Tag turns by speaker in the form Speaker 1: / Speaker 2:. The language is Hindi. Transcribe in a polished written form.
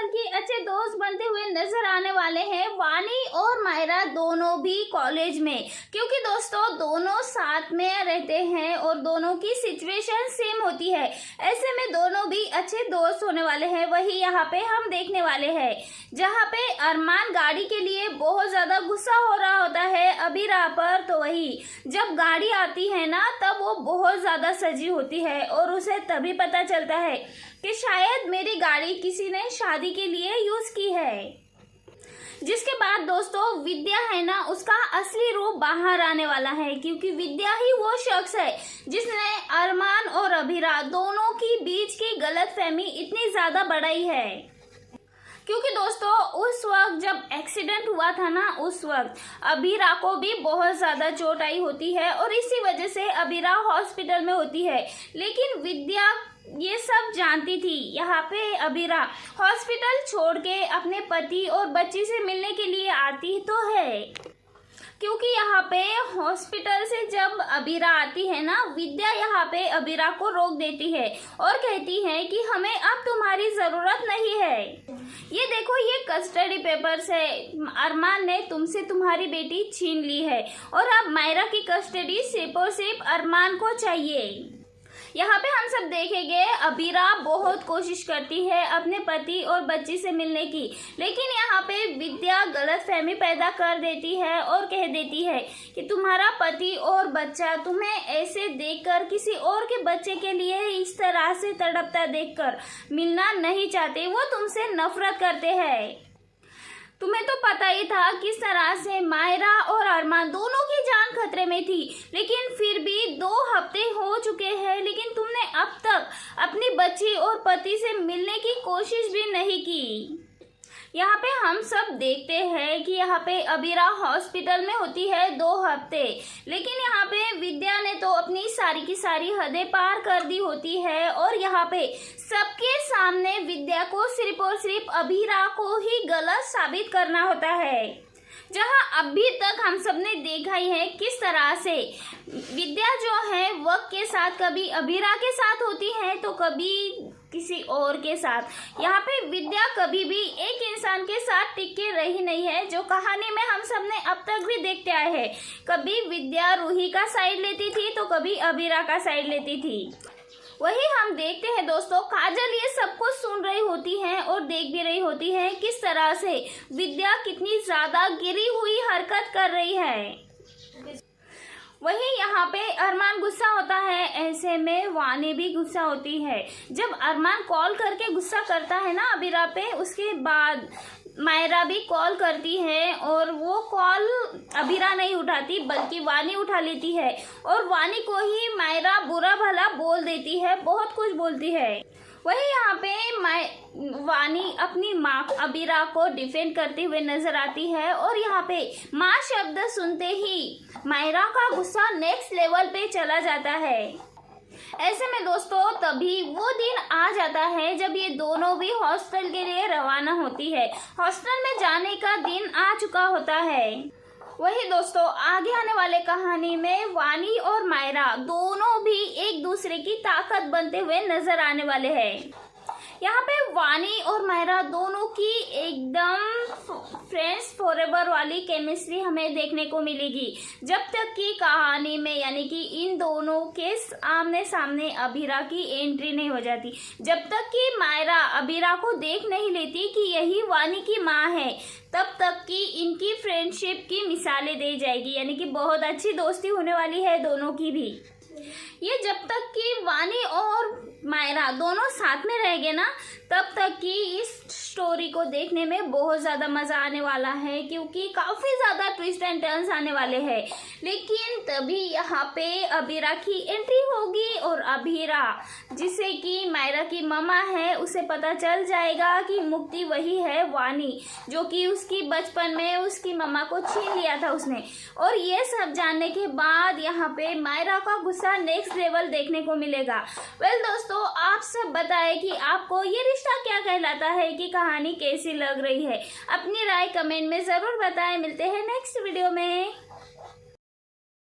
Speaker 1: बल्कि अच्छे दोस्त बनते हुए नजर आने वाले हैं वानी और मायरा दोनों भी कॉलेज में, क्योंकि दोस्तों दोनों साथ में रहते हैं और दोनों की सिचुएशन सेम होती है। ऐसे में दोनों भी अच्छे दोस्त होने वाले हैं। वही यहाँ पे हम देखने वाले हैं जहाँ पे अरमान गाड़ी के लिए बहुत ज्यादा गुस्सा हो रहा होता है अबीरा पर, तो वही जब गाड़ी आती है ना तब वो बहुत ज्यादा सजी होती है और उसे तभी पता चलता है कि शायद मेरी गाड़ी किसी ने शादी के लिए यूज की है। जिसके बाद दोस्तों विद्या है ना, उसका असली रूप बाहर आने वाला है, क्योंकि विद्या ही वो शख्स है जिसने अरमान और अबीरा दोनों की बीच की गलतफहमी इतनी ज्यादा बढ़ाई है। क्योंकि दोस्तों उस वक्त जब एक्सीडेंट हुआ था ना, उस वक्त अबीरा को भी बहुत ज्यादा चोट आई होती है और इसी वजह से अबीरा हॉस्पिटल में होती है। लेकिन विद्या ये सब जानती थी। यहाँ पे अबीरा हॉस्पिटल छोड़ के अपने पति और बच्ची से मिलने के लिए आती तो है, क्योंकि यहाँ पे हॉस्पिटल से जब अबीरा आती है ना, विद्या यहाँ पे अबीरा को रोक देती है और कहती है कि हमें अब तुम्हारी जरूरत नहीं है। ये देखो, ये कस्टडी पेपर्स है, अरमान ने तुमसे तुम्हारी बेटी छीन ली है और अब मायरा की कस्टडी सिर्फ और सिर्फ अरमान को चाहिए। यहाँ पे हम सब देखेंगे अबीरा बहुत कोशिश करती है अपने पति और बच्ची से मिलने की, लेकिन यहाँ पे विद्या गलतफहमी पैदा कर देती है और कह देती है कि तुम्हारा पति और बच्चा तुम्हें ऐसे देखकर किसी और के बच्चे के लिए इस तरह से तड़पता देखकर मिलना नहीं चाहते, वो तुमसे नफरत करते हैं। तुम्हें तो पता ही था किस तरह से मायरा और अरमान दोनों की जान खतरे में थी, लेकिन फिर भी 2 हफ्ते हो चुके हैं, लेकिन तुमने अब तक अपनी बच्ची और पति से मिलने की कोशिश भी नहीं की। यहाँ पे हम सब देखते हैं कि यहाँ पे अबीरा हॉस्पिटल में होती है 2 हफ्ते, लेकिन यहाँ पे विद्या ने तो अपनी सारी की सारी हदें पार कर दी होती है और यहाँ पे सबके सामने विद्या को सिर्फ और सिर्फ अबीरा को ही गलत साबित करना होता है। जहाँ अभी तक हम सब ने देखा ही है किस तरह से विद्या जो है वक्त के साथ कभी अबीरा के साथ होती है तो कभी किसी और के साथ। यहाँ पे विद्या कभी भी एक इंसान के साथ टिक के रही नहीं है, जो कहानी में हम सब ने अब तक भी देखते आए हैं। कभी विद्या रूही का साइड लेती थी तो कभी अबीरा का साइड लेती थी। वही हम देखते हैं दोस्तों, काजल ये सब कुछ सुन रही होती है और देख भी रही होती है किस तरह से विद्या कितनी ज्यादा गिरी हुई हरकत कर रही है। वही यहाँ पे अरमान गुस्सा होता है, ऐसे में वानी भी गुस्सा होती है। जब अरमान कॉल करके गुस्सा करता है ना अबीरा पे, उसके बाद मायरा भी कॉल करती है और वो कॉल अबीरा नहीं उठाती बल्कि वानी उठा लेती है और वानी को ही मायरा बुरा भला बोल देती है, बहुत कुछ बोलती है। वही यहाँ पे वानी अपनी माँ अबीरा को डिफेंड करते हुए नजर आती है और यहाँ पे माँ शब्द सुनते ही मायरा का गुस्सा नेक्स्ट लेवल पे चला जाता है। ऐसे में दोस्तों तभी वो दिन आ जाता है जब ये दोनों भी हॉस्टल के लिए रवाना होती है। हॉस्टल में जाने का दिन आ चुका होता है। वही दोस्तों आगे आने वाले कहानी में वानी और मायरा दोनों भी एक दूसरे की ताकत बनते हुए नजर आने वाले हैं। यहाँ पे वानी और मायरा दोनों की एकदम फ्रेंड्स फॉरएवर वाली केमिस्ट्री हमें देखने को मिलेगी, जब तक कि कहानी में यानी कि इन दोनों के आमने सामने अबीरा की एंट्री नहीं हो जाती। जब तक कि मायरा अबीरा को देख नहीं लेती कि यही वानी की माँ है, तब तक कि इनकी फ्रेंडशिप की मिसालें दी जाएगी, यानी कि बहुत अच्छी दोस्ती होने वाली है दोनों की भी। ये जब तक कि वानी और मायरा दोनों साथ में रहेंगे ना, तब तक कि इस स्टोरी को देखने में बहुत ज़्यादा मज़ा आने वाला है, क्योंकि काफ़ी ज़्यादा ट्विस्ट एंड टर्न्स आने वाले हैं। लेकिन तभी यहाँ पे अबीरा की एंट्री होगी और अबीरा, जिसे कि मायरा की मम्मा है, उसे पता चल जाएगा कि मुक्ति वही है वानी, जो कि उसकी बचपन में उसकी मम्मा को छीन लिया था उसने। और ये सब जानने के बाद यहाँ पे मायरा का गुस्सा नेक्स्ट लेवल देखने को मिलेगा। वेल दोस्तों, आप सब बताएं कि आपको ये रिश्ता क्या कहलाता है, कि कहानी कैसी लग रही है। अपनी राय कमेंट में जरूर बताएं। मिलते हैं नेक्स्ट वीडियो में।